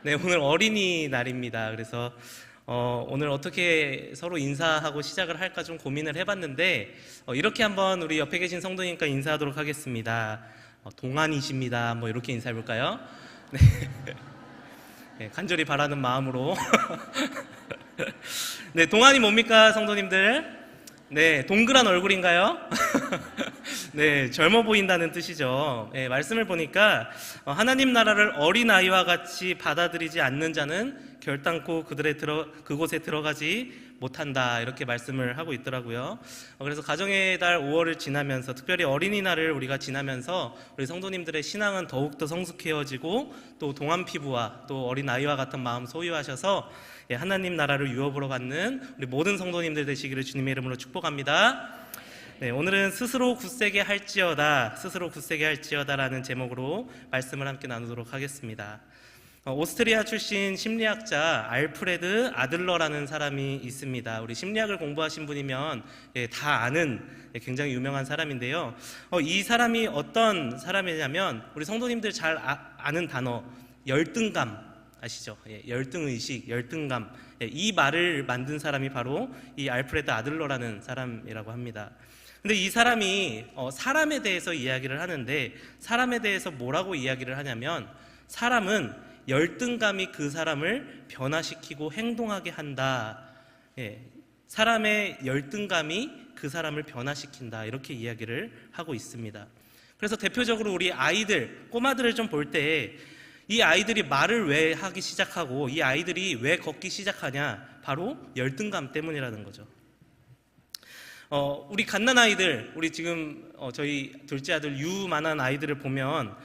네, 오늘 어린이날입니다. 그래서 오늘 어떻게 서로 인사하고 시작을 할까 좀 고민을 해봤는데 이렇게 한번 우리 옆에 계신 성도님과 인사하도록 하겠습니다. 동안이십니다. 뭐 이렇게 인사해볼까요? 네, 네, 간절히 바라는 마음으로. 네, 동안이 뭡니까, 성도님들? 네, 동그란 얼굴인가요? 네, 젊어 보인다는 뜻이죠. 네, 말씀을 보니까 하나님 나라를 어린아이와 같이 받아들이지 않는 자는 결단코 그곳에 들어가지 못한다, 이렇게 말씀을 하고 있더라고요. 그래서 가정의 달 5월을 지나면서, 특별히 어린이날을 우리가 지나면서 우리 성도님들의 신앙은 더욱더 성숙해지고 또 동안 피부와 또 어린아이와 같은 마음 소유하셔서 하나님 나라를 유업으로 받는 우리 모든 성도님들 되시기를 주님의 이름으로 축복합니다. 네, 오늘은 스스로 굳세게 할지어다, 스스로 굳세게 할지어다라는 제목으로 말씀을 함께 나누도록 하겠습니다. 오스트리아 출신 심리학자 알프레드 아들러라는 사람이 있습니다. 우리 심리학을 공부하신 분이면 다 아는 굉장히 유명한 사람인데요. 이 사람이 어떤 사람이냐면 우리 성도님들 잘 아는 단어 열등감 아시죠? 열등의식, 열등감, 이 말을 만든 사람이 바로 이 알프레드 아들러라는 사람이라고 합니다. 근데 이 사람이 사람에 대해서 이야기를 하는데, 사람에 대해서 뭐라고 이야기를 하냐면, 사람은 열등감이 그 사람을 변화시키고 행동하게 한다. 사람의 열등감이 그 사람을 변화시킨다, 이렇게 이야기를 하고 있습니다. 그래서 대표적으로 우리 아이들, 꼬마들을 좀 볼 때 이 아이들이 말을 왜 하기 시작하고 이 아이들이 왜 걷기 시작하냐, 바로 열등감 때문이라는 거죠. 우리 갓난아이들, 우리 지금 저희 둘째 아들 유만한 아이들을 보면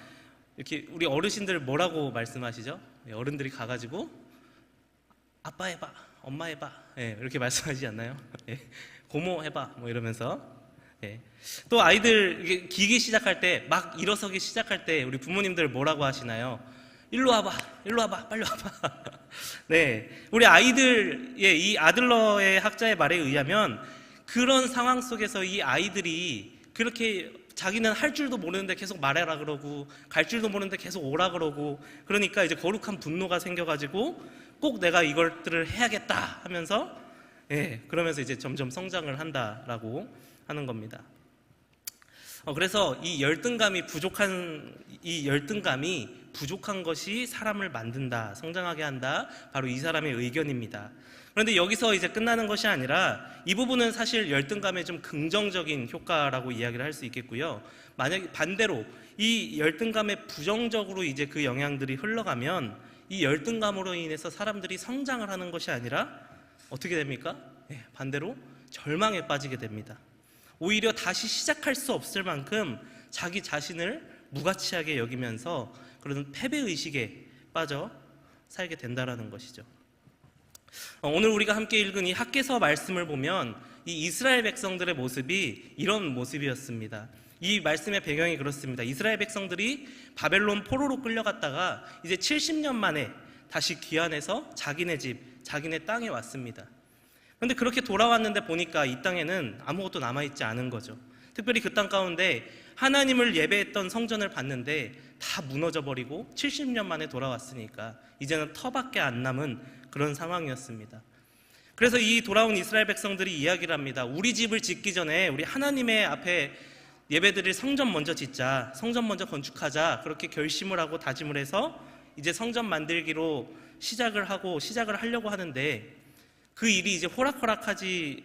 이렇게 우리 어르신들 뭐라고 말씀하시죠? 어른들이 가가지고 아빠 해봐, 엄마 해봐, 이렇게 말씀하시지 않나요? 고모 해봐, 뭐 이러면서. 또 아이들 이게 기기 시작할 때, 막 일어서기 시작할 때 우리 부모님들 뭐라고 하시나요? 일로 와봐, 일로 와봐, 빨리 와봐. 네, 우리 아이들의, 이 아들러의 학자의 말에 의하면 그런 상황 속에서 이 아이들이 그렇게 자기는 할 줄도 모르는데 계속 말해라 그러고, 갈 줄도 모르는데 계속 오라 그러고, 그러니까 이제 거룩한 분노가 생겨가지고 꼭 내가 이것들을 해야겠다 하면서, 그러면서 이제 점점 성장을 한다라고 하는 겁니다. 그래서 이 열등감이 부족한 것이 사람을 만든다, 성장하게 한다, 바로 이 사람의 의견입니다. 그런데 여기서 이제 끝나는 것이 아니라 이 부분은 사실 열등감의 좀 긍정적인 효과라고 이야기를 할 수 있겠고요. 만약에 반대로 이 열등감에 부정적으로 이제 그 영향들이 흘러가면 이 열등감으로 인해서 사람들이 성장을 하는 것이 아니라 어떻게 됩니까? 반대로 절망에 빠지게 됩니다. 오히려 다시 시작할 수 없을 만큼 자기 자신을 무가치하게 여기면서 그런 패배의식에 빠져 살게 된다는 것이죠. 오늘 우리가 함께 읽은 이 학개서 말씀을 보면 이 이스라엘 백성들의 모습이 이런 모습이었습니다. 이 말씀의 배경이 그렇습니다. 이스라엘 백성들이 바벨론 포로로 끌려갔다가 이제 70년 만에 다시 귀환해서 자기네 집, 자기네 땅에 왔습니다. 그런데 그렇게 돌아왔는데 보니까 이 땅에는 아무것도 남아있지 않은 거죠. 특별히 그 땅 가운데 하나님을 예배했던 성전을 봤는데 다 무너져버리고 70년 만에 돌아왔으니까 이제는 터밖에 안 남은 그런 상황이었습니다. 그래서 이 돌아온 이스라엘 백성들이 이야기를 합니다. 우리 집을 짓기 전에 우리 하나님의 앞에 예배드릴 성전 먼저 짓자, 성전 먼저 건축하자, 그렇게 결심을 하고 다짐을 해서 이제 성전 만들기로 시작을 하려고 하는데 그 일이 이제 호락호락하지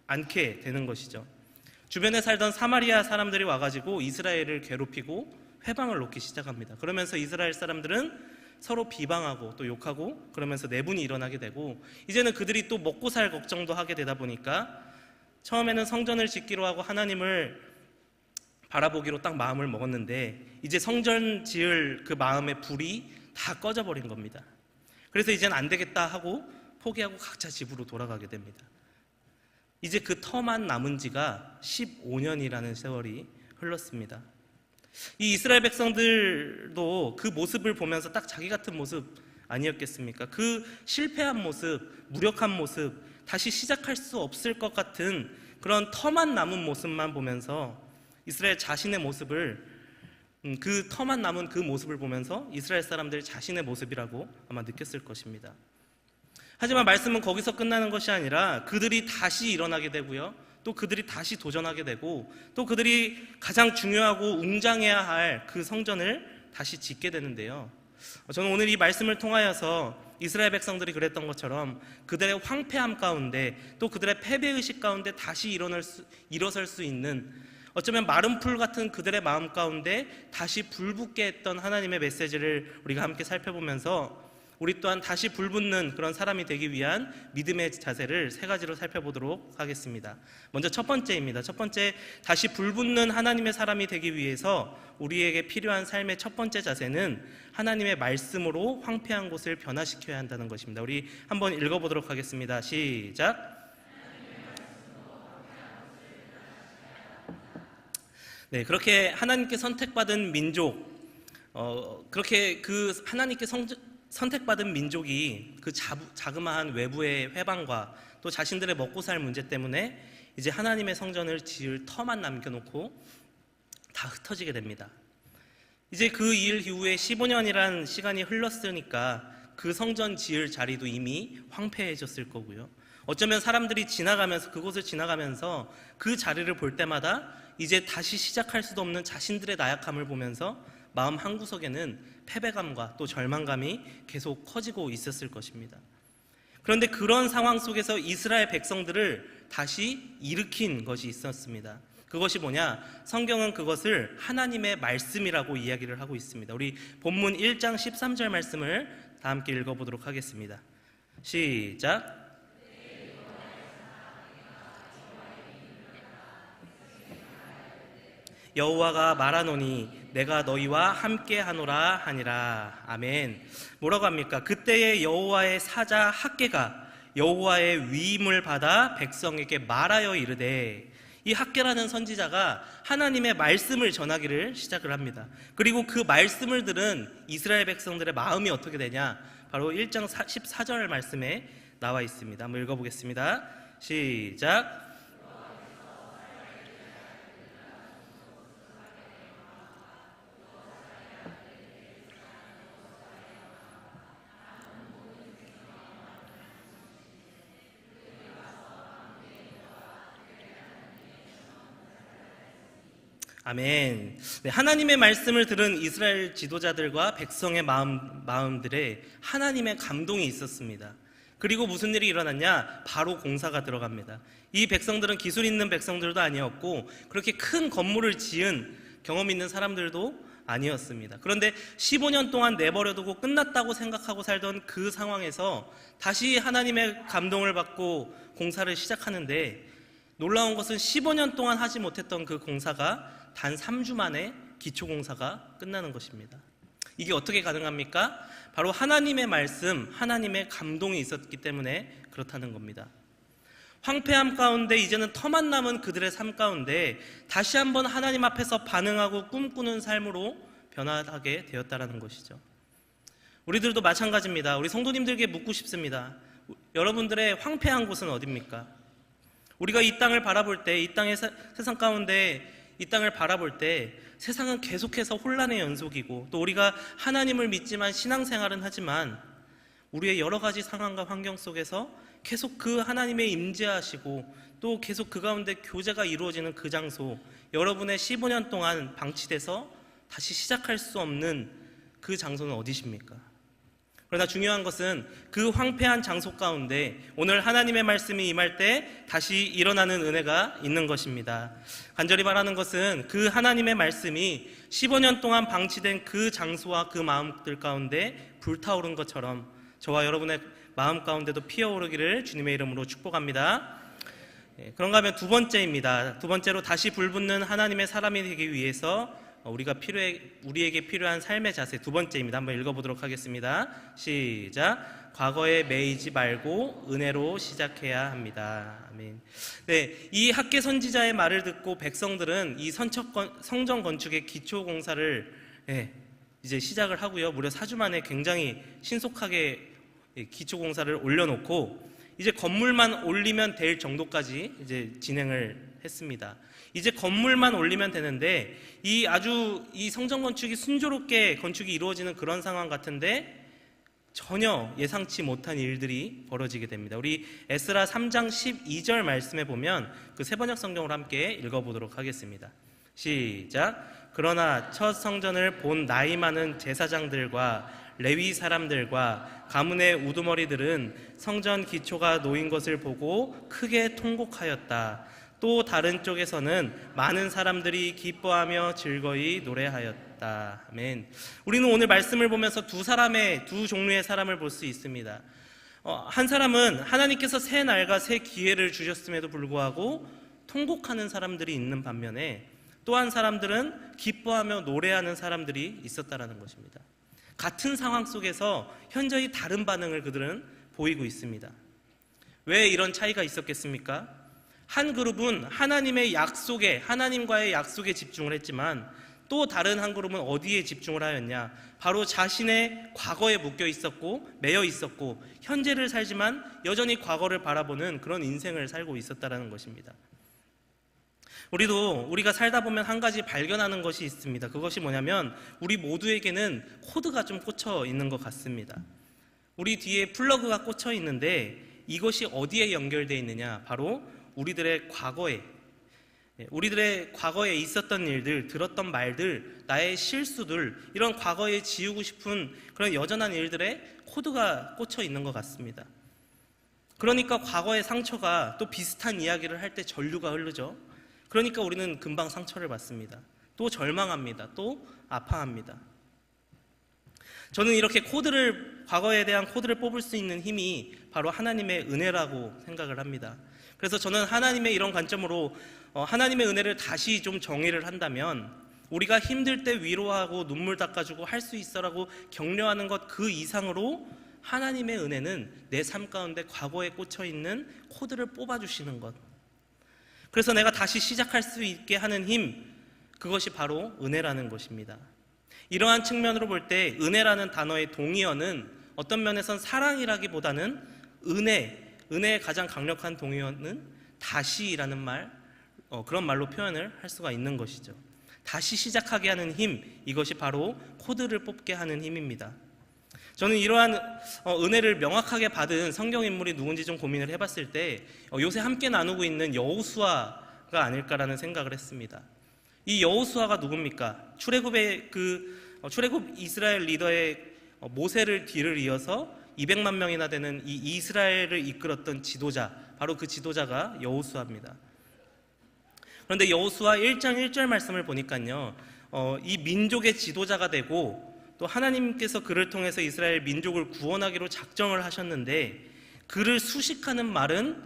않게 되는 것이죠. 주변에 살던 사마리아 사람들이 와가지고 이스라엘을 괴롭히고 회방을 놓기 시작합니다. 그러면서 이스라엘 사람들은 서로 비방하고 또 욕하고 그러면서 내분이 일어나게 되고, 이제는 그들이 또 먹고 살 걱정도 하게 되다 보니까 처음에는 성전을 짓기로 하고 하나님을 바라보기로 딱 마음을 먹었는데 이제 성전 지을 그 마음의 불이 다 꺼져버린 겁니다. 그래서 이제는 안 되겠다 하고 포기하고 각자 집으로 돌아가게 됩니다. 이제 그 터만 남은 지가 15년이라는 세월이 흘렀습니다. 이 이스라엘 백성들도 그 모습을 보면서 딱 자기 같은 모습 아니었겠습니까? 그 실패한 모습, 무력한 모습, 다시 시작할 수 없을 것 같은 그런 터만 남은 모습만 보면서 이스라엘 자신의 모습을 그 터만 남은 그 모습을 보면서 이스라엘 사람들이 자신의 모습이라고 아마 느꼈을 것입니다. 하지만 말씀은 거기서 끝나는 것이 아니라 그들이 다시 일어나게 되고요, 또 그들이 다시 도전하게 되고, 또 그들이 가장 중요하고 웅장해야 할 그 성전을 다시 짓게 되는데요, 저는 오늘 이 말씀을 통하여서 이스라엘 백성들이 그랬던 것처럼 그들의 황폐함 가운데, 또 그들의 패배의식 가운데 다시 일어설 수 있는, 어쩌면 마른 풀 같은 그들의 마음 가운데 다시 불붙게 했던 하나님의 메시지를 우리가 함께 살펴보면서 우리 또한 다시 불붙는 그런 사람이 되기 위한 믿음의 자세를 세 가지로 살펴보도록 하겠습니다. 먼저 첫 번째입니다. 첫 번째, 다시 불붙는 하나님의 사람이 되기 위해서 우리에게 필요한 삶의 첫 번째 자세는 하나님의 말씀으로 황폐한 곳을 변화시켜야 한다는 것입니다. 우리 한번 읽어보도록 하겠습니다. 시작. 네, 그렇게 하나님께 선택받은 민족, 그렇게 그 하나님께 선택받은 민족이 그 자그마한 외부의 회방과 또 자신들의 먹고 살 문제 때문에 이제 하나님의 성전을 지을 터만 남겨놓고 다 흩어지게 됩니다. 이제 그 일 이후에 15년이란 시간이 흘렀으니까 그 성전 지을 자리도 이미 황폐해졌을 거고요, 어쩌면 사람들이 그곳을 지나가면서 그 자리를 볼 때마다 이제 다시 시작할 수도 없는 자신들의 나약함을 보면서 마음 한구석에는 패배감과 또 절망감이 계속 커지고 있었을 것입니다. 그런데 그런 상황 속에서 이스라엘 백성들을 다시 일으킨 것이 있었습니다. 그것이 뭐냐? 성경은 그것을 하나님의 말씀이라고 이야기를 하고 있습니다. 우리 본문 1장 13절 말씀을 다 함께 읽어보도록 하겠습니다. 시작. 여호와가 말하노니 내가 너희와 함께 하노라 하니라. 아멘. 뭐라고 합니까? 그때의 여호와의 사자 학개가 여호와의 위임을 받아 백성에게 말하여 이르되, 이 학개라는 선지자가 하나님의 말씀을 전하기를 시작을 합니다. 그리고 그 말씀을 들은 이스라엘 백성들의 마음이 어떻게 되냐? 바로 1장 14절 말씀에 나와 있습니다. 한번 읽어보겠습니다. 시작. 아멘. 네, 하나님의 말씀을 들은 이스라엘 지도자들과 백성의 마음들에 하나님의 감동이 있었습니다. 그리고 무슨 일이 일어났냐? 바로 공사가 들어갑니다. 이 백성들은 기술 있는 백성들도 아니었고 그렇게 큰 건물을 지은 경험 있는 사람들도 아니었습니다. 그런데 15년 동안 내버려두고 끝났다고 생각하고 살던 그 상황에서 다시 하나님의 감동을 받고 공사를 시작하는데, 놀라운 것은 15년 동안 하지 못했던 그 공사가 단 3주 만에 기초공사가 끝나는 것입니다. 이게 어떻게 가능합니까? 바로 하나님의 말씀, 하나님의 감동이 있었기 때문에 그렇다는 겁니다. 황폐함 가운데 이제는 터만 남은 그들의 삶 가운데 다시 한번 하나님 앞에서 반응하고 꿈꾸는 삶으로 변화하게 되었다는 것이죠. 우리들도 마찬가지입니다. 우리 성도님들에게 묻고 싶습니다. 여러분들의 황폐한 곳은 어디입니까? 우리가 이 땅을 바라볼 때, 이 땅의 세상 가운데 이 땅을 바라볼 때 세상은 계속해서 혼란의 연속이고, 또 우리가 하나님을 믿지만 신앙생활은 하지만 우리의 여러 가지 상황과 환경 속에서 계속 그 하나님의 임재하시고 또 계속 그 가운데 교제가 이루어지는 그 장소, 여러분의 15년 동안 방치돼서 다시 시작할 수 없는 그 장소는 어디십니까? 그러나 중요한 것은 그 황폐한 장소 가운데 오늘 하나님의 말씀이 임할 때 다시 일어나는 은혜가 있는 것입니다. 간절히 바라는 것은 그 하나님의 말씀이 15년 동안 방치된 그 장소와 그 마음들 가운데 불타오른 것처럼 저와 여러분의 마음 가운데도 피어오르기를 주님의 이름으로 축복합니다. 그런가 하면 두 번째입니다. 두 번째로 다시 불붙는 하나님의 사람이 되기 위해서 우리에게 필요한 삶의 자세 두 번째입니다. 한번 읽어보도록 하겠습니다. 시작. 과거에 매이지 말고 은혜로 시작해야 합니다. 아멘. 네, 이 학개 선지자의 말을 듣고 백성들은 이 성전 건축의 기초 공사를 이제 시작을 하고요. 무려 4주 만에 굉장히 신속하게 기초 공사를 올려놓고 이제 건물만 올리면 될 정도까지 이제 진행을 했습니다. 이제 건물만 올리면 되는데 이 성전 건축이 순조롭게 건축이 이루어지는 그런 상황 같은데 전혀 예상치 못한 일들이 벌어지게 됩니다. 우리 에스라 3장 12절 말씀에 보면 그 세번역 성경으로 함께 읽어보도록 하겠습니다. 시작. 그러나 첫 성전을 본 나이 많은 제사장들과 레위 사람들과 가문의 우두머리들은 성전 기초가 놓인 것을 보고 크게 통곡하였다. 또 다른 쪽에서는 많은 사람들이 기뻐하며 즐거이 노래하였다. 아멘. 우리는 오늘 말씀을 보면서 두 종류의 사람을 볼 수 있습니다. 한 사람은 하나님께서 새 날과 새 기회를 주셨음에도 불구하고 통곡하는 사람들이 있는 반면에 또 한 사람들은 기뻐하며 노래하는 사람들이 있었다라는 것입니다. 같은 상황 속에서 현저히 다른 반응을 그들은 보이고 있습니다. 왜 이런 차이가 있었겠습니까? 한 그룹은 하나님과의 약속에 집중을 했지만 또 다른 한 그룹은 어디에 집중을 하였냐? 바로 자신의 과거에 묶여 있었고 매여 있었고 현재를 살지만 여전히 과거를 바라보는 그런 인생을 살고 있었다는 것입니다. 우리가 살다 보면 한 가지 발견하는 것이 있습니다. 그것이 뭐냐면 우리 모두에게는 코드가 좀 꽂혀 있는 것 같습니다. 우리 뒤에 플러그가 꽂혀 있는데 이것이 어디에 연결되어 있느냐? 바로 우리들의 과거에 있었던 일들, 들었던 말들, 나의 실수들, 이런 과거에 지우고 싶은 그런 여전한 일들에 코드가 꽂혀 있는 것 같습니다. 그러니까 과거의 상처가 또 비슷한 이야기를 할 때 전류가 흐르죠. 그러니까 우리는 금방 상처를 받습니다. 또 절망합니다. 또 아파합니다. 저는 이렇게 과거에 대한 코드를 뽑을 수 있는 힘이 바로 하나님의 은혜라고 생각을 합니다. 그래서 저는 하나님의 이런 관점으로 하나님의 은혜를 다시 좀 정의를 한다면 우리가 힘들 때 위로하고 눈물 닦아주고 할 수 있어라고 격려하는 것 그 이상으로 하나님의 은혜는 내 삶 가운데 과거에 꽂혀있는 코드를 뽑아주시는 것, 그래서 내가 다시 시작할 수 있게 하는 힘, 그것이 바로 은혜라는 것입니다. 이러한 측면으로 볼 때 은혜라는 단어의 동의어는 어떤 면에선 사랑이라기보다는 은혜의 가장 강력한 동의어는 다시라는 그런 말로 표현을 할 수가 있는 것이죠. 다시 시작하게 하는 힘, 이것이 바로 코드를 뽑게 하는 힘입니다. 저는 이러한 은혜를 명확하게 받은 성경 인물이 누군지 좀 고민을 해봤을 때 요새 함께 나누고 있는 여호수아가 아닐까라는 생각을 했습니다. 이 여호수아가 누굽니까? 출애굽 이스라엘 리더의 모세를 뒤를 이어서 200만 명이나 되는 이 이스라엘을 이끌었던 지도자, 바로 그 지도자가 여호수아입니다. 그런데 여호수아 1장 1절 말씀을 보니까요, 이 민족의 지도자가 되고 또 하나님께서 그를 통해서 이스라엘 민족을 구원하기로 작정을 하셨는데 그를 수식하는 말은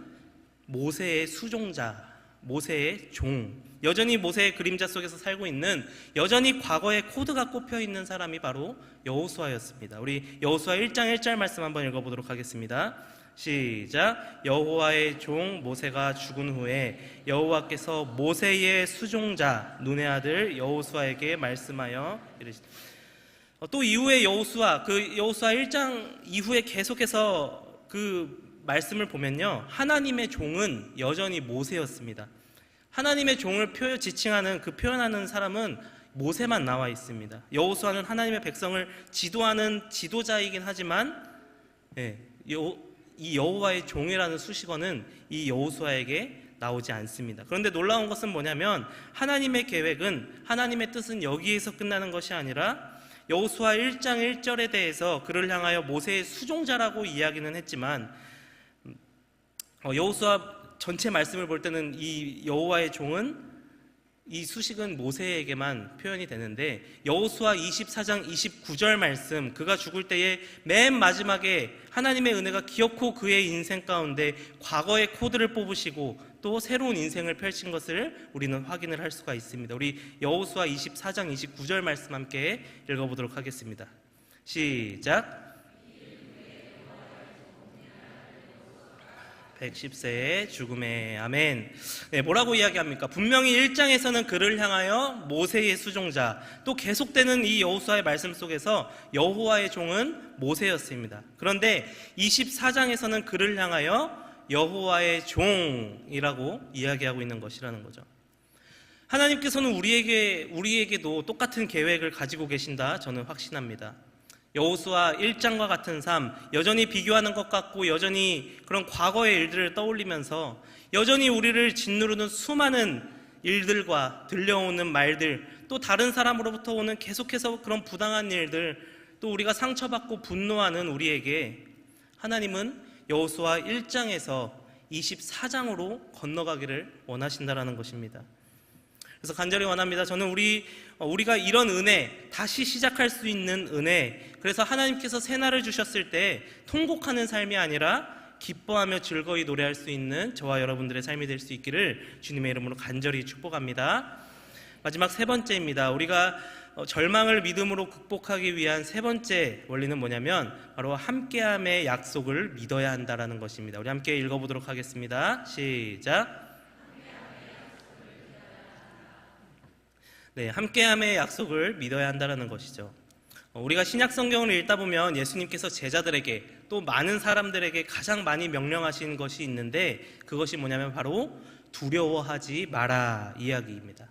모세의 수종자, 모세의 종, 여전히 모세의 그림자 속에서 살고 있는, 여전히 과거에 코드가 꼽혀있는 사람이 바로 여호수아였습니다. 우리 여호수아 1장 1절 말씀 한번 읽어보도록 하겠습니다. 시작. 여호와의 종 모세가 죽은 후에 여호와께서 모세의 수종자 눈의 아들 여호수아에게 말씀하여 이르시되, 또 이후에 여호수아 1장 이후에 계속해서 그 말씀을 보면요, 하나님의 종은 여전히 모세였습니다. 하나님의 종을 지칭하는 표현하는 사람은 모세만 나와 있습니다. 여호수아는 하나님의 백성을 지도하는 지도자이긴 하지만 이 여호와의 종이라는 수식어는 이 여호수아에게 나오지 않습니다. 그런데 놀라운 것은 뭐냐면 하나님의 계획은, 하나님의 뜻은 여기에서 끝나는 것이 아니라 여호수아 1장 1절에 대해서 그를 향하여 모세의 수종자라고 이야기는 했지만 여호수아 전체 말씀을 볼 때는 이 여호와의 종은, 이 수식은 모세에게만 표현이 되는데 여호수아 24장 29절 말씀, 그가 죽을 때에 맨 마지막에 하나님의 은혜가 기어코 그의 인생 가운데 과거의 코드를 뽑으시고 또 새로운 인생을 펼친 것을 우리는 확인을 할 수가 있습니다. 우리 여호수아 24장 29절 말씀 함께 읽어보도록 하겠습니다. 시작. 110세의 죽음에 아멘. 네, 뭐라고 이야기합니까? 분명히 1장에서는 그를 향하여 모세의 수종자, 또 계속되는 이 여호수아의 말씀 속에서 여호와의 종은 모세였습니다. 그런데 24장에서는 그를 향하여 여호와의 종이라고 이야기하고 있는 것이라는 거죠. 하나님께서는 우리에게도 똑같은 계획을 가지고 계신다, 저는 확신합니다. 여호수아 1장과 같은 삶, 여전히 비교하는 것 같고 여전히 그런 과거의 일들을 떠올리면서 여전히 우리를 짓누르는 수많은 일들과 들려오는 말들, 또 다른 사람으로부터 오는 계속해서 그런 부당한 일들, 또 우리가 상처받고 분노하는 우리에게 하나님은 여호수아 1장에서 24장으로 건너가기를 원하신다라는 것입니다. 그래서 간절히 원합니다. 저는 우리가 이런 은혜, 다시 시작할 수 있는 은혜, 그래서 하나님께서 새날을 주셨을 때 통곡하는 삶이 아니라 기뻐하며 즐거이 노래할 수 있는 저와 여러분들의 삶이 될 수 있기를 주님의 이름으로 간절히 축복합니다. 마지막 세 번째입니다. 우리가 절망을 믿음으로 극복하기 위한 세 번째 원리는 뭐냐면 바로 함께함의 약속을 믿어야 한다라는 것입니다. 우리 함께 읽어보도록 하겠습니다. 시작. 네, 함께함의 약속을 믿어야 한다는 것이죠. 우리가 신약 성경을 읽다 보면 예수님께서 제자들에게 또 많은 사람들에게 가장 많이 명령하신 것이 있는데 그것이 뭐냐면 바로 두려워하지 마라 이야기입니다.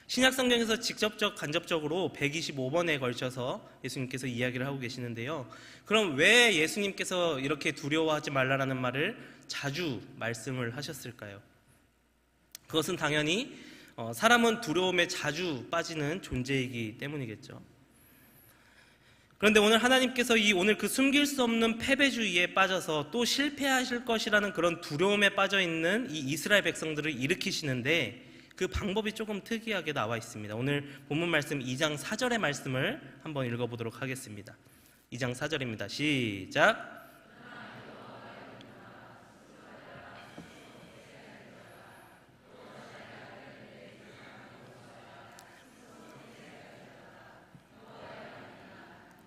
신약 성경에서 직접적 간접적으로 125번에 걸쳐서 예수님께서 이야기를 하고 계시는데요. 그럼 왜 예수님께서 이렇게 두려워하지 말라라는 말을 자주 말씀을 하셨을까요? 그것은 당연히 사람은 두려움에 자주 빠지는 존재이기 때문이겠죠. 그런데 오늘 하나님께서 오늘 그 숨길 수 없는 패배주의에 빠져서 또 실패하실 것이라는 그런 두려움에 빠져 있는 이 이스라엘 백성들을 일으키시는데 그 방법이 조금 특이하게 나와 있습니다. 오늘 본문 말씀 2장 4절의 말씀을 한번 읽어보도록 하겠습니다. 2장 4절입니다. 시작.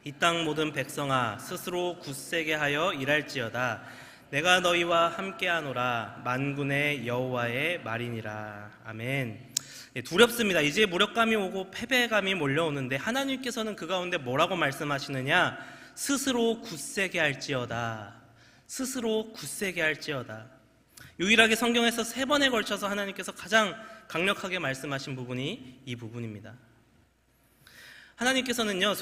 이 땅 모든 백성아 스스로 굳세게 하여 일할지어다. 내가 너희와 함께하노라. 만군의 여호와의 말이니라. 아멘. 두렵습니다. 이제 무력감이 오고 패배감이 몰려오는데 하나님께서는 그 가운데 뭐라고 말씀하시느냐? 스스로 굳세게 할지어다. 스스로 굳세게 할지어다. 유일하게 성경에서 3번에 걸쳐서 하나님께서 가장 강력하게 말씀하신 부분이 이 부분입니다. 하나님께서는요,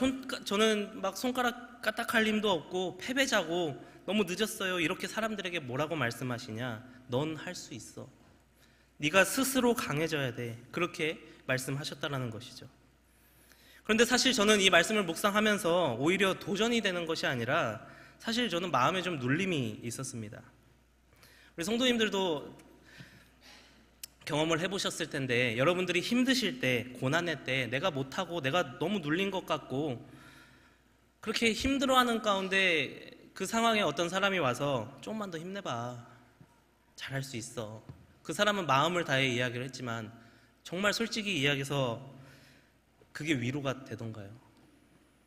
저는 막 손가락 까딱할 힘도 없고 패배자고 너무 늦었어요 이렇게 사람들에게 뭐라고 말씀하시냐? 넌 할 수 있어. 네가 스스로 강해져야 돼. 그렇게 말씀하셨다라는 것이죠. 그런데 사실 저는 이 말씀을 묵상하면서 오히려 도전이 되는 것이 아니라 사실 저는 마음에 좀 눌림이 있었습니다. 우리 성도님들도 경험을 해보셨을 텐데 여러분들이 힘드실 때, 고난의 때 내가 못하고 내가 너무 눌린 것 같고 그렇게 힘들어하는 가운데 그 상황에 어떤 사람이 와서 조금만 더 힘내봐, 잘할 수 있어. 그 사람은 마음을 다해 이야기를 했지만 정말 솔직히 이야기해서 그게 위로가 되던가요?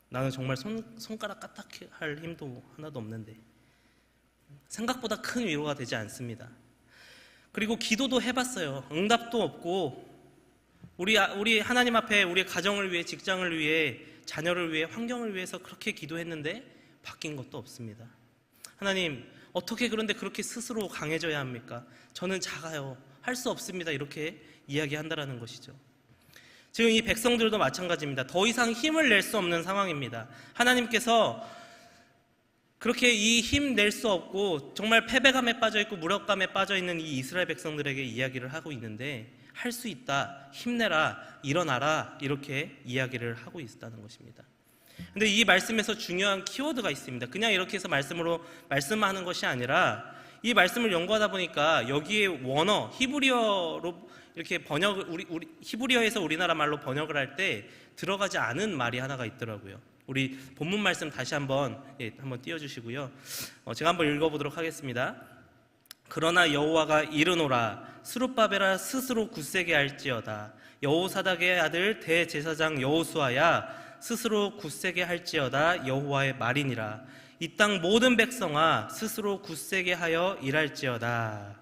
나는 정말 손가락 까딱할 힘도 하나도 없는데 생각보다 큰 위로가 되지 않습니다. 그리고 기도도 해봤어요. 응답도 없고 우리 하나님 앞에 우리 가정을 위해, 직장을 위해, 자녀를 위해, 환경을 위해서 그렇게 기도했는데 바뀐 것도 없습니다. 하나님, 어떻게 그런데 그렇게 스스로 강해져야 합니까? 저는 작아요. 할 수 없습니다. 이렇게 이야기한다라는 것이죠. 지금 이 백성들도 마찬가지입니다. 더 이상 힘을 낼 수 없는 상황입니다. 하나님께서 그렇게 이 힘 낼 수 없고 정말 패배감에 빠져있고 무력감에 빠져있는 이 이스라엘 백성들에게 이야기를 하고 있는데 할 수 있다, 힘내라, 일어나라 이렇게 이야기를 하고 있다는 것입니다. 근데 이 말씀에서 중요한 키워드가 있습니다. 그냥 이렇게 해서 말씀하는 것이 아니라 이 말씀을 연구하다 보니까 여기에 원어, 히브리어로 이렇게 히브리어에서 우리나라 말로 번역을 할 때 들어가지 않은 말이 하나가 있더라고요. 우리 본문 말씀 다시 한번 띄워주시고요. 제가 한번 읽어보도록 하겠습니다. 그러나 여호와가 이르노라. 스룹바벨아 스스로 굳세게 할지어다. 여호사닥의 아들 대제사장 여호수아야 스스로 굳세게 할지어다. 여호와의 말이니라. 이 땅 모든 백성아 스스로 굳세게 하여 일할지어다.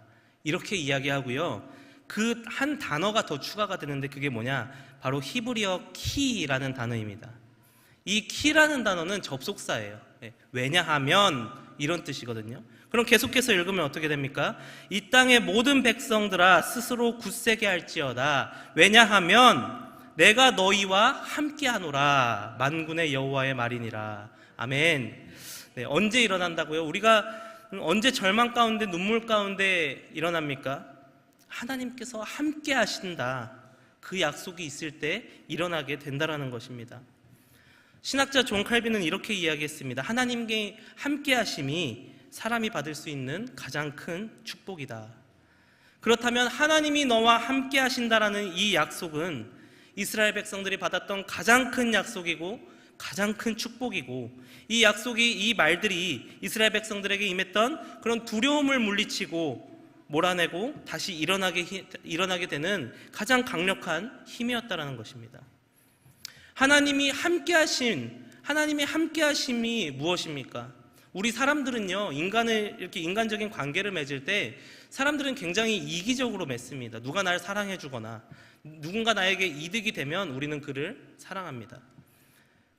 이렇게 이야기하고요. 그 한 단어가 더 추가가 되는데 그게 뭐냐? 바로 히브리어 키라는 단어입니다. 이 키라는 단어는 접속사예요. 왜냐하면 이런 뜻이거든요. 그럼 계속해서 읽으면 어떻게 됩니까? 이 땅의 모든 백성들아 스스로 굳세게 할지어다. 왜냐하면 내가 너희와 함께하노라. 만군의 여호와의 말이니라. 아멘. 네, 언제 일어난다고요? 우리가 언제 절망 가운데 눈물 가운데 일어납니까? 하나님께서 함께 하신다. 그 약속이 있을 때 일어나게 된다라는 것입니다. 신학자 존 칼빈은 이렇게 이야기했습니다. 하나님께 함께 하심이 사람이 받을 수 있는 가장 큰 축복이다. 그렇다면 하나님이 너와 함께 하신다라는 이 약속은 이스라엘 백성들이 받았던 가장 큰 약속이고 가장 큰 축복이고, 이 약속이, 이 말들이 이스라엘 백성들에게 임했던 그런 두려움을 물리치고 몰아내고 다시 일어나게 되는 가장 강력한 힘이었다라는 것입니다. 하나님이 함께 하심이 무엇입니까? 우리 사람들은요, 이렇게 인간적인 관계를 맺을 때 사람들은 굉장히 이기적으로 맺습니다. 누가 날 사랑해 주거나 누군가 나에게 이득이 되면 우리는 그를 사랑합니다.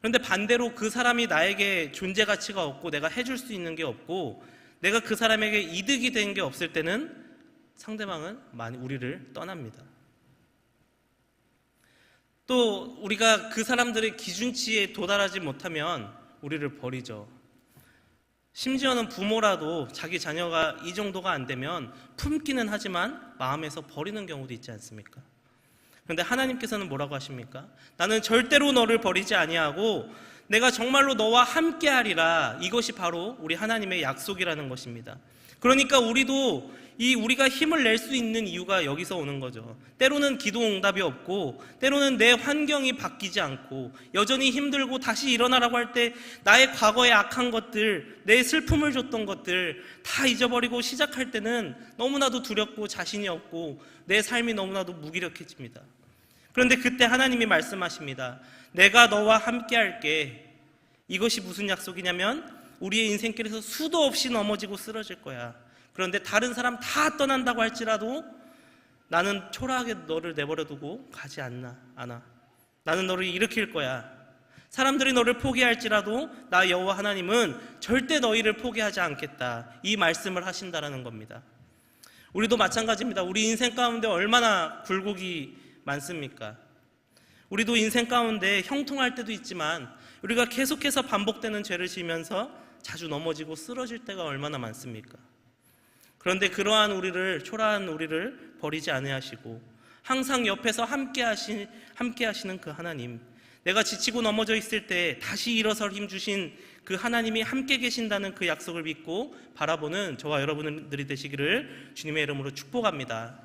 그런데 반대로 그 사람이 나에게 존재 가치가 없고 내가 해줄 수 있는 게 없고 내가 그 사람에게 이득이 된 게 없을 때는 상대방은 많이 우리를 떠납니다. 또 우리가 그 사람들의 기준치에 도달하지 못하면 우리를 버리죠. 심지어는 부모라도 자기 자녀가 이 정도가 안 되면 품기는 하지만 마음에서 버리는 경우도 있지 않습니까? 그런데 하나님께서는 뭐라고 하십니까? 나는 절대로 너를 버리지 아니하고 내가 정말로 너와 함께 하리라. 이것이 바로 우리 하나님의 약속이라는 것입니다. 그러니까 우리가 힘을 낼 수 있는 이유가 여기서 오는 거죠. 때로는 기도 응답이 없고 때로는 내 환경이 바뀌지 않고 여전히 힘들고 다시 일어나라고 할 때 나의 과거의 악한 것들, 내 슬픔을 줬던 것들 다 잊어버리고 시작할 때는 너무나도 두렵고 자신이 없고 내 삶이 너무나도 무기력해집니다. 그런데 그때 하나님이 말씀하십니다. 내가 너와 함께 할게. 이것이 무슨 약속이냐면 우리의 인생길에서 수도 없이 넘어지고 쓰러질 거야. 그런데 다른 사람 다 떠난다고 할지라도 나는 초라하게 너를 내버려두고 가지 않아. 나는 너를 일으킬 거야. 사람들이 너를 포기할지라도 나 여호와 하나님은 절대 너희를 포기하지 않겠다. 이 말씀을 하신다라는 겁니다. 우리도 마찬가지입니다. 우리 인생 가운데 얼마나 굴곡이 많습니까? 우리도 인생 가운데 형통할 때도 있지만 우리가 계속해서 반복되는 죄를 지으면서 자주 넘어지고 쓰러질 때가 얼마나 많습니까? 그런데 그러한 초라한 우리를 버리지 아니하시고 항상 옆에서 함께 하시는 그 하나님, 내가 지치고 넘어져 있을 때 다시 일어설 힘 주신 그 하나님이 함께 계신다는 그 약속을 믿고 바라보는 저와 여러분들이 되시기를 주님의 이름으로 축복합니다.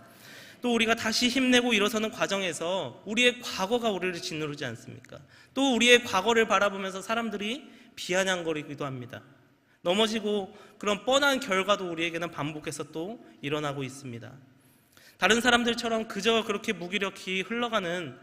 또 우리가 다시 힘내고 일어서는 과정에서 우리의 과거가 우리를 짓누르지 않습니까? 또 우리의 과거를 바라보면서 사람들이 비아냥거리기도 합니다. 넘어지고 그런 뻔한 결과도 우리에게는 반복해서 또 일어나고 있습니다. 다른 사람들처럼 그저 그렇게 무기력히 흘러가는,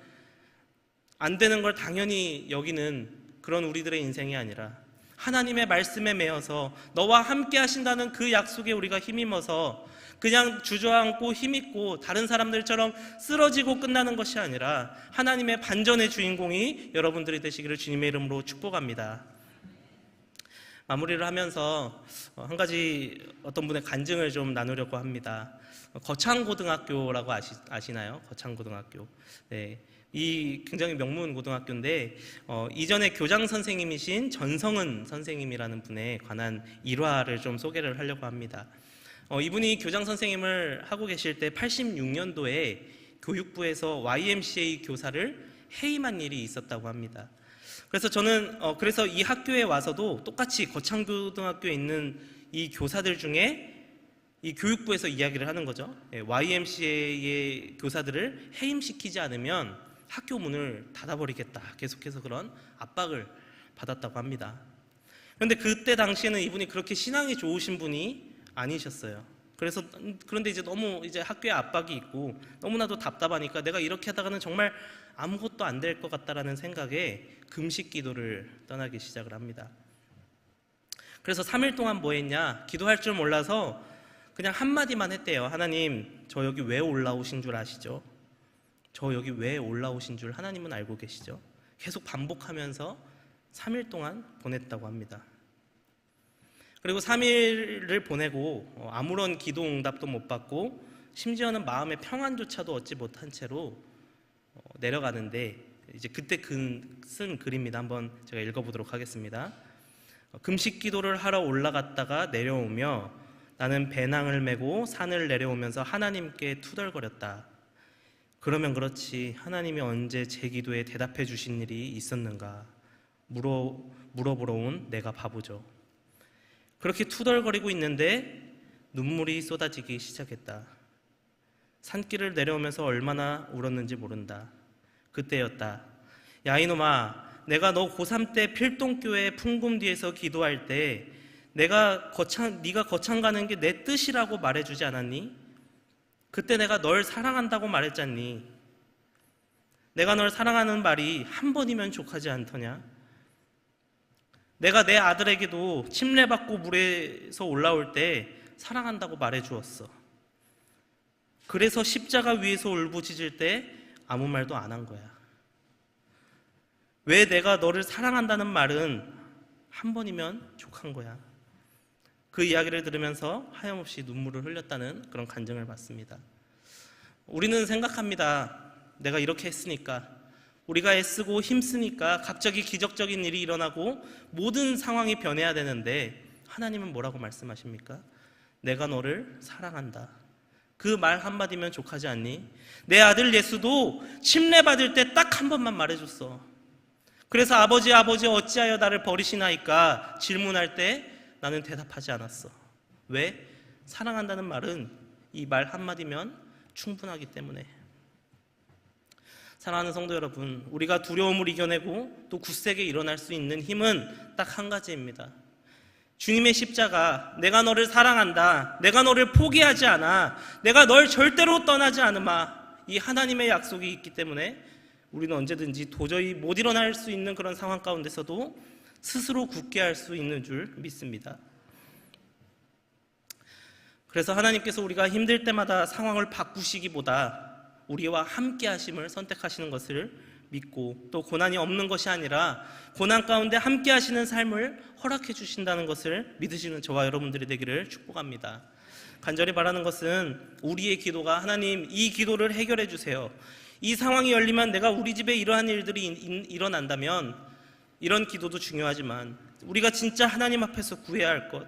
안 되는 걸 당연히 여기는 그런 우리들의 인생이 아니라 하나님의 말씀에 매여서 너와 함께 하신다는 그 약속에 우리가 힘입어서 그냥 주저앉고 힘있고 다른 사람들처럼 쓰러지고 끝나는 것이 아니라 하나님의 반전의 주인공이 여러분들이 되시기를 주님의 이름으로 축복합니다. 마무리를 하면서 한 가지 어떤 분의 간증을 좀 나누려고 합니다. 거창고등학교라고 아시나요? 거창고등학교. 네. 이 굉장히 명문 고등학교인데 이전에 교장 선생님이신 전성은 선생님이라는 분에 관한 일화를 좀 소개를 하려고 합니다. 이분이 교장 선생님을 하고 계실 때 86년도에 교육부에서 YMCA 교사를 해임한 일이 있었다고 합니다. 그래서 저는 그래서 이 학교에 와서도 똑같이 거창고등학교에 있는 이 교사들 중에 이 교육부에서 이야기를 하는 거죠. YMCA의 교사들을 해임시키지 않으면 학교 문을 닫아버리겠다. 계속해서 그런 압박을 받았다고 합니다. 그런데 그때 당시에는 이분이 그렇게 신앙이 좋으신 분이 아니셨어요. 그런데 이제 너무 학교에 압박이 있고 너무나도 답답하니까 내가 이렇게 하다가는 정말 아무것도 안 될 것 같다라는 생각에 금식 기도를 떠나기 시작을 합니다. 그래서 3일 동안 뭐 했냐? 기도할 줄 몰라서 그냥 한마디만 했대요. 하나님, 저 여기 왜 올라오신 줄 아시죠? 저 여기 왜 올라오신 줄 하나님은 알고 계시죠? 계속 반복하면서 3일 동안 보냈다고 합니다. 그리고 3일을 보내고 아무런 기도 응답도 못 받고 심지어는 마음의 평안조차도 얻지 못한 채로 내려가는데, 이제 그때 쓴 글입니다. 한번 제가 읽어보도록 하겠습니다. 금식 기도를 하러 올라갔다가 내려오며 나는 배낭을 메고 산을 내려오면서 하나님께 투덜거렸다. 그러면 그렇지, 하나님이 언제 제 기도에 대답해 주신 일이 있었는가 물어보러 온 내가 바보죠. 그렇게 투덜거리고 있는데 눈물이 쏟아지기 시작했다. 산길을 내려오면서 얼마나 울었는지 모른다. 그때였다. 야 이놈아, 내가 너 고3 때 필동교회 풍금 뒤에서 기도할 때 네가 거창 가는 게 내 뜻이라고 말해주지 않았니? 그때 내가 널 사랑한다고 말했잖니. 내가 널 사랑하는 말이 한 번이면 족하지 않더냐? 내가 내 아들에게도 침례받고 물에서 올라올 때 사랑한다고 말해주었어. 그래서 십자가 위에서 울부짖을 때 아무 말도 안 한 거야. 왜 내가 너를 사랑한다는 말은 한 번이면 족한 거야. 그 이야기를 들으면서 하염없이 눈물을 흘렸다는 그런 간증을 받습니다. 우리는 생각합니다. 내가 이렇게 했으니까, 우리가 애쓰고 힘쓰니까 갑자기 기적적인 일이 일어나고 모든 상황이 변해야 되는데, 하나님은 뭐라고 말씀하십니까? 내가 너를 사랑한다. 그 말 한마디면 족하지 않니? 내 아들 예수도 침례받을 때 딱 한 번만 말해줬어. 그래서 아버지 어찌하여 나를 버리시나이까 질문할 때 나는 대답하지 않았어. 왜? 사랑한다는 말은 이 말 한마디면 충분하기 때문에. 사랑하는 성도 여러분, 우리가 두려움을 이겨내고 또 굳세게 일어날 수 있는 힘은 딱 한 가지입니다. 주님의 십자가, 내가 너를 사랑한다, 내가 너를 포기하지 않아, 내가 널 절대로 떠나지 않으마, 이 하나님의 약속이 있기 때문에 우리는 언제든지 도저히 못 일어날 수 있는 그런 상황 가운데서도 스스로 굳게 할 수 있는 줄 믿습니다. 그래서 하나님께서 우리가 힘들 때마다 상황을 바꾸시기보다 우리와 함께 하심을 선택하시는 것을 믿고, 또 고난이 없는 것이 아니라 고난 가운데 함께 하시는 삶을 허락해 주신다는 것을 믿으시는 저와 여러분들이 되기를 축복합니다. 간절히 바라는 것은 우리의 기도가, 하나님 이 기도를 해결해 주세요, 이 상황이 열리면 내가 우리 집에 이러한 일들이 일어난다면, 이런 기도도 중요하지만 우리가 진짜 하나님 앞에서 구해야 할 것,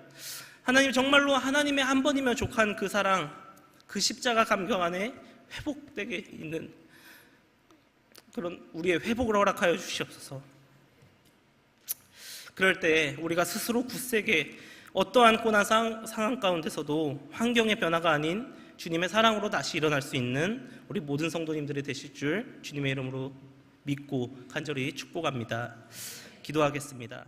하나님 정말로 하나님의 한 번이면 족한 그 사랑, 그 십자가 감격 안에 회복되게 있는 그런 우리의 회복을 허락하여 주시옵소서. 그럴 때 우리가 스스로 굳세게 어떠한 고난 상황 가운데서도 환경의 변화가 아닌 주님의 사랑으로 다시 일어날 수 있는 우리 모든 성도님들이 되실 줄 주님의 이름으로 믿고 간절히 축복합니다. 기도하겠습니다.